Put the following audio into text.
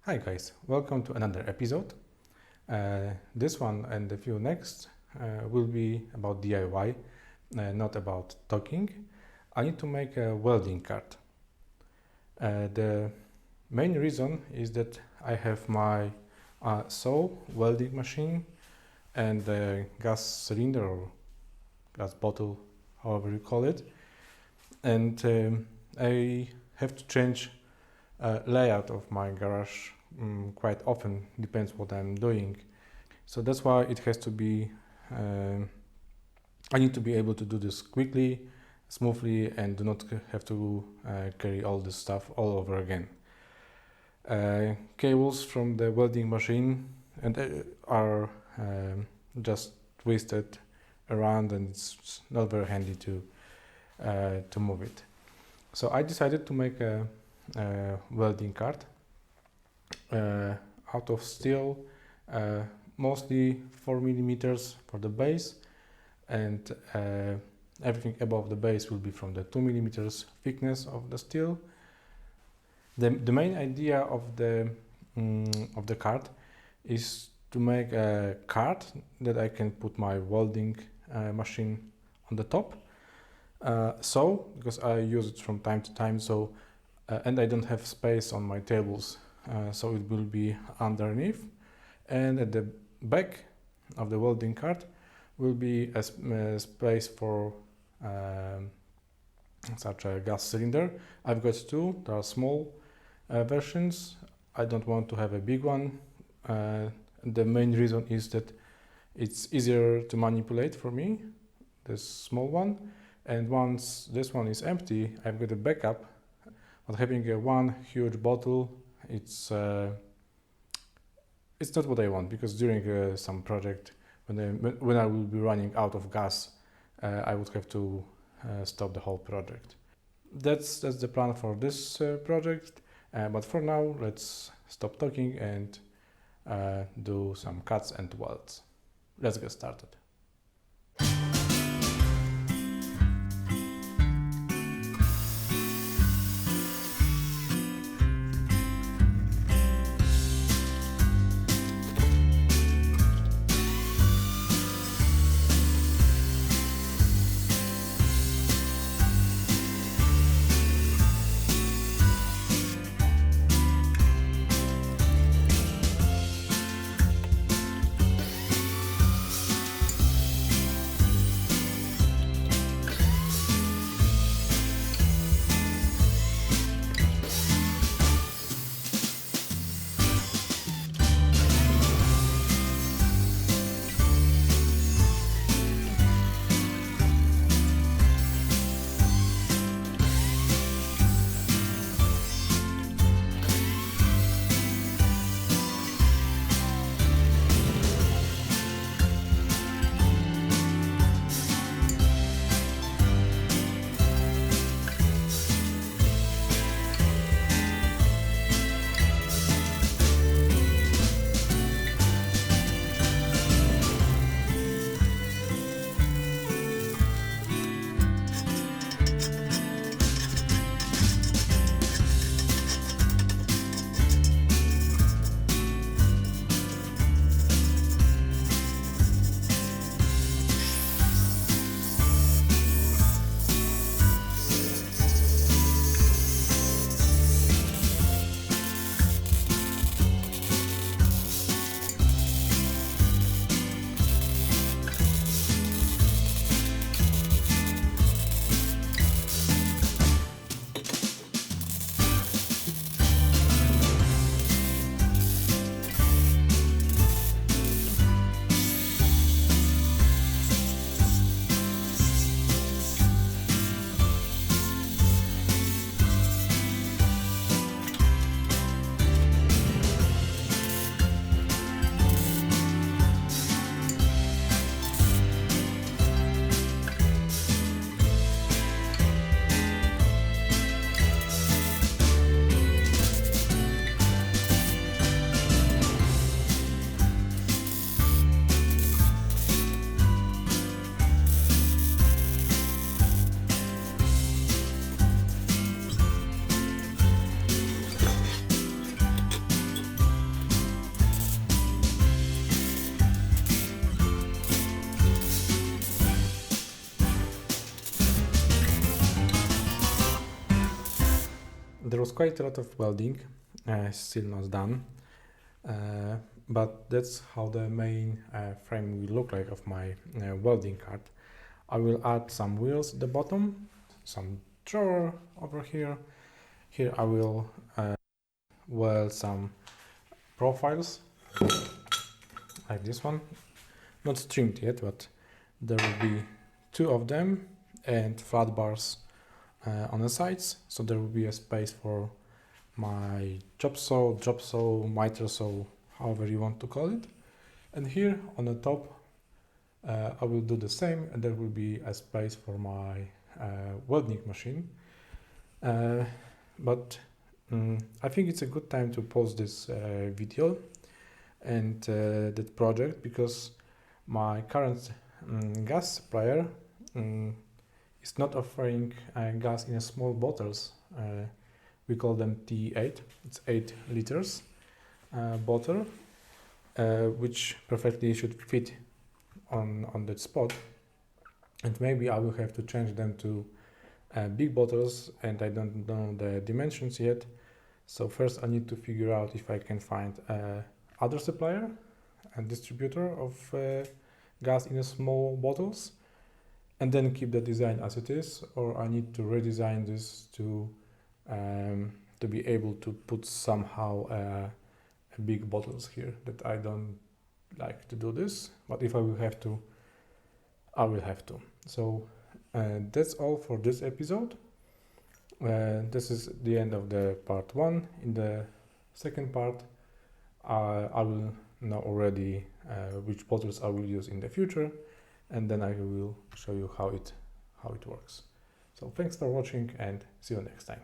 Hi guys, welcome to another episode. This one and the few next will be about DIY, not about talking. I need to make a welding cart. The main reason is that I have my saw, welding machine, and the gas cylinder or gas bottle, however you call it, and I have to change layout of my garage quite often, depends what I'm doing. So that's why it has to be, I need to be able to do this quickly, smoothly, and do not have to carry all this stuff all over again. Cables from the welding machine are just twisted around, and it's not very handy to move it. So I decided to make a welding cart out of steel, mostly 4 millimeters for the base, and everything above the base will be from the 2 millimeters thickness of the steel. The main idea of the cart is to make a cart that I can put my welding machine on the top. Because I use it from time to time, and I don't have space on my tables, so it will be underneath, and at the back of the welding cart will be a space for such a gas cylinder. I've got two. There are small versions. I don't want to have a big one. The main reason is that it's easier to manipulate for me, this small one, and once this one is empty, I've got a backup. But having one huge bottle, it's not what I want, because during some project, when I will be running out of gas, I would have to stop the whole project. That's the plan for this project. But for now, let's stop talking and do some cuts and welds. Let's get started. there was quite a lot of welding, still not done, but that's how the main frame will look like of my welding cart. I will add some wheels at the bottom, some drawer over here. Here I will weld some profiles like this one, not stringed yet, but there will be 2 of them and flat bars on the sides, so there will be a space for my job saw, miter saw, however you want to call it. And here on the top I will do the same, and there will be a space for my welding machine. But I think it's a good time to pause this video and that project, because my current gas supplier is not offering gas in small bottles. We call them T8. It's 8 liters bottle, which perfectly should fit on that spot. And maybe I will have to change them to big bottles, and I don't know the dimensions yet. So first I need to figure out if I can find other supplier and distributor of gas in small bottles, and then keep the design as it is, or I need to redesign this to be able to put somehow big bottles here. That I don't like to do this, but if I will have to, I will have to. So that's all for this episode. This is the end of the part 1. In the second part, I will know already which bottles I will use in the future, and then I will show you how it works. So thanks for watching, and see you next time.